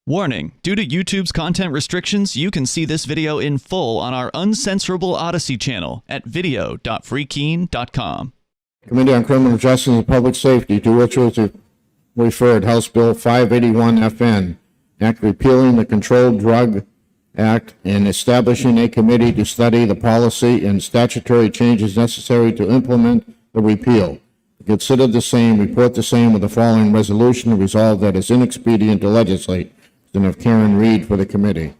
Warning, due to YouTube's content restrictions, you can see this video in full on our uncensorable Odysee channel at video.freekeen.com. Committee on Criminal Justice and Public Safety, to which was referred House Bill 581 FN, Act repealing the Controlled Drug Act and establishing a committee to study the policy and statutory changes necessary to implement the repeal. Consider the same, report the same with the following resolution: resolve that it's inexpedient to legislate. Then of Karen Reed for the committee.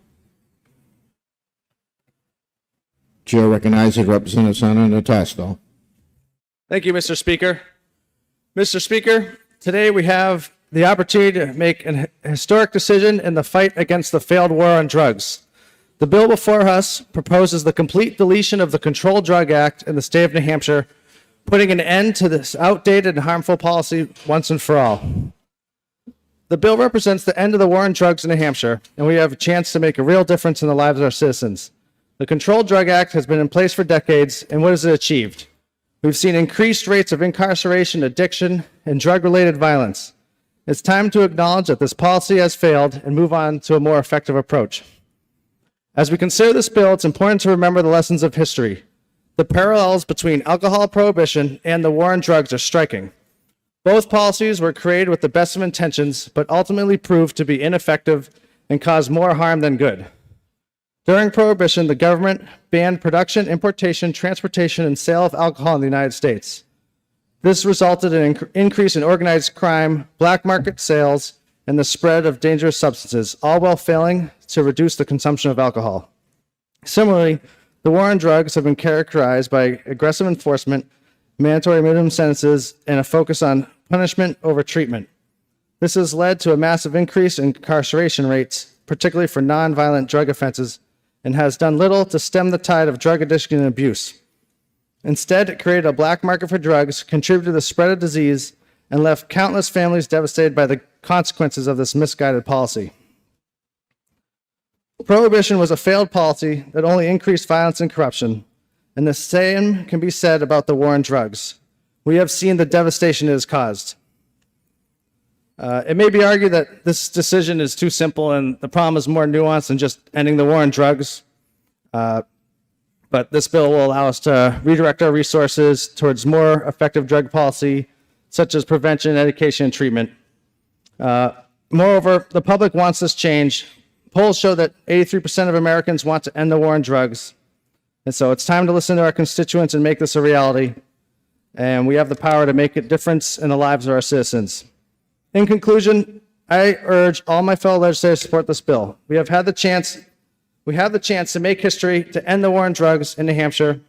Chair recognizes Representative Santonastaso. Thank you, Mr. Speaker. Mr. Speaker, today we have the opportunity to make a historic decision in the fight against the failed war on drugs. The bill before us proposes the complete deletion of the Controlled Drug Act in the state of New Hampshire, putting an end to this outdated and harmful policy once and for all. The bill represents the end of the war on drugs in New Hampshire, and we have a chance to make a real difference in the lives of our citizens. The Controlled Drug Act has been in place for decades, and what has it achieved? We've seen increased rates of incarceration, addiction, and drug-related violence. It's time to acknowledge that this policy has failed and move on to a more effective approach. As we consider this bill, it's important to remember the lessons of history. The parallels between alcohol prohibition and the war on drugs are striking. Both policies were created with the best of intentions, but ultimately proved to be ineffective and caused more harm than good. During Prohibition, the government banned production, importation, transportation, and sale of alcohol in the United States. This resulted in an increase in organized crime, black market sales, and the spread of dangerous substances, all while failing to reduce the consumption of alcohol. Similarly, the war on drugs have been characterized by aggressive enforcement, mandatory minimum sentences, and a focus on punishment over treatment. This has led to a massive increase in incarceration rates, particularly for nonviolent drug offenses, and has done little to stem the tide of drug addiction and abuse. Instead, it created a black market for drugs, contributed to the spread of disease, and left countless families devastated by the consequences of this misguided policy. Prohibition was a failed policy that only increased violence and corruption, and the same can be said about the war on drugs. We have seen the devastation it has caused. It may be argued that this decision is too simple and the problem is more nuanced than just ending the war on drugs. But this bill will allow us to redirect our resources towards more effective drug policy, such as prevention, education, and treatment. Moreover, the public wants this change. Polls show that 83% of Americans want to end the war on drugs. And so it's time to listen to our constituents and make this a reality. And we have the power to make a difference in the lives of our citizens. In conclusion, I urge all my fellow legislators to support this bill. We have the chance to make history, to end the war on drugs in New Hampshire.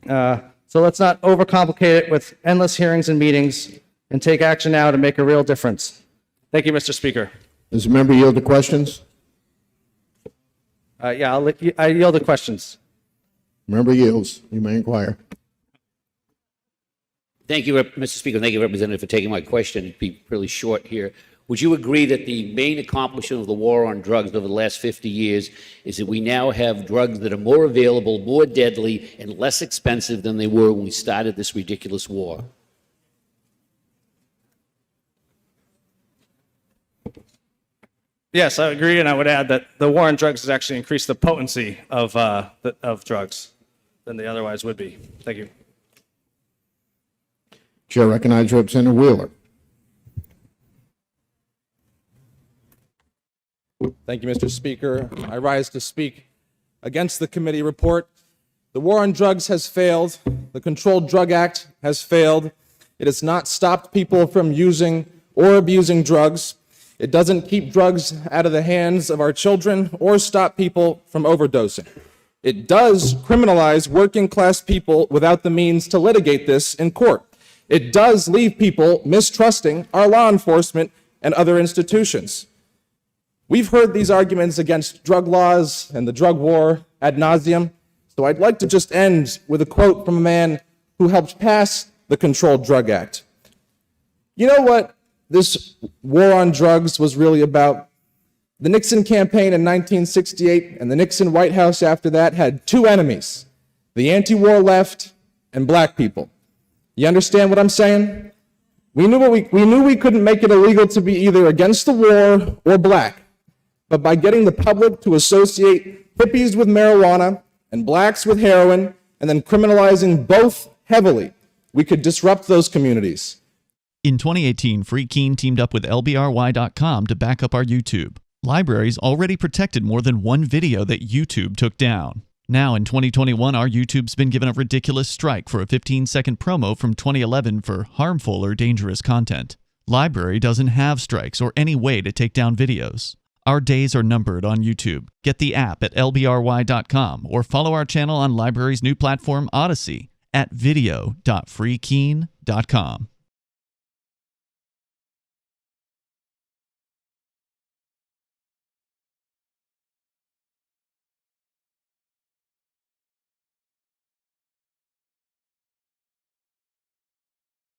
So let's not overcomplicate it with endless hearings and meetings, and take action now to make a real difference. Thank you, Mr. Speaker. Does the member yield to questions? I yield to questions. Member yields. You may inquire. Thank you, Mr. Speaker. Thank you, Representative, for taking my question. It'd be really short here. Would you agree that the main accomplishment of the war on drugs over the last 50 years is that we now have drugs that are more available, more deadly, and less expensive than they were when we started this ridiculous war? Yes, I agree, and I would add that the war on drugs has actually increased the potency of drugs than they otherwise would be. Thank you. Chair recognizes Representative Wheeler. Thank you, Mr. Speaker. I rise to speak against the committee report. The war on drugs has failed. The Controlled Drug Act has failed. It has not stopped people from using or abusing drugs. It doesn't keep drugs out of the hands of our children or stop people from overdosing. It does criminalize working class people without the means to litigate this in court. It does leave people mistrusting our law enforcement and other institutions. We've heard these arguments against drug laws and the drug war ad nauseum, so I'd like to just end with a quote from a man who helped pass the Controlled Drug Act. You know what this war on drugs was really about? The Nixon campaign in 1968 and the Nixon White House after that had two enemies: the anti-war left and black people. You understand what I'm saying? We knew we couldn't make it illegal to be either against the war or black. but by getting the public to associate hippies with marijuana and blacks with heroin, and then criminalizing both heavily, we could disrupt those communities. In 2018, Free Keene teamed up with LBRY.com to back up our YouTube. Libraries already protected more than one video that YouTube took down. Now, in 2021, our YouTube's been given a ridiculous strike for a 15-second promo from 2011 for harmful or dangerous content. Library doesn't have strikes or any way to take down videos. Our days are numbered on YouTube. Get the app at lbry.com or follow our channel on Library's new platform, Odysee, at video.freekeene.com.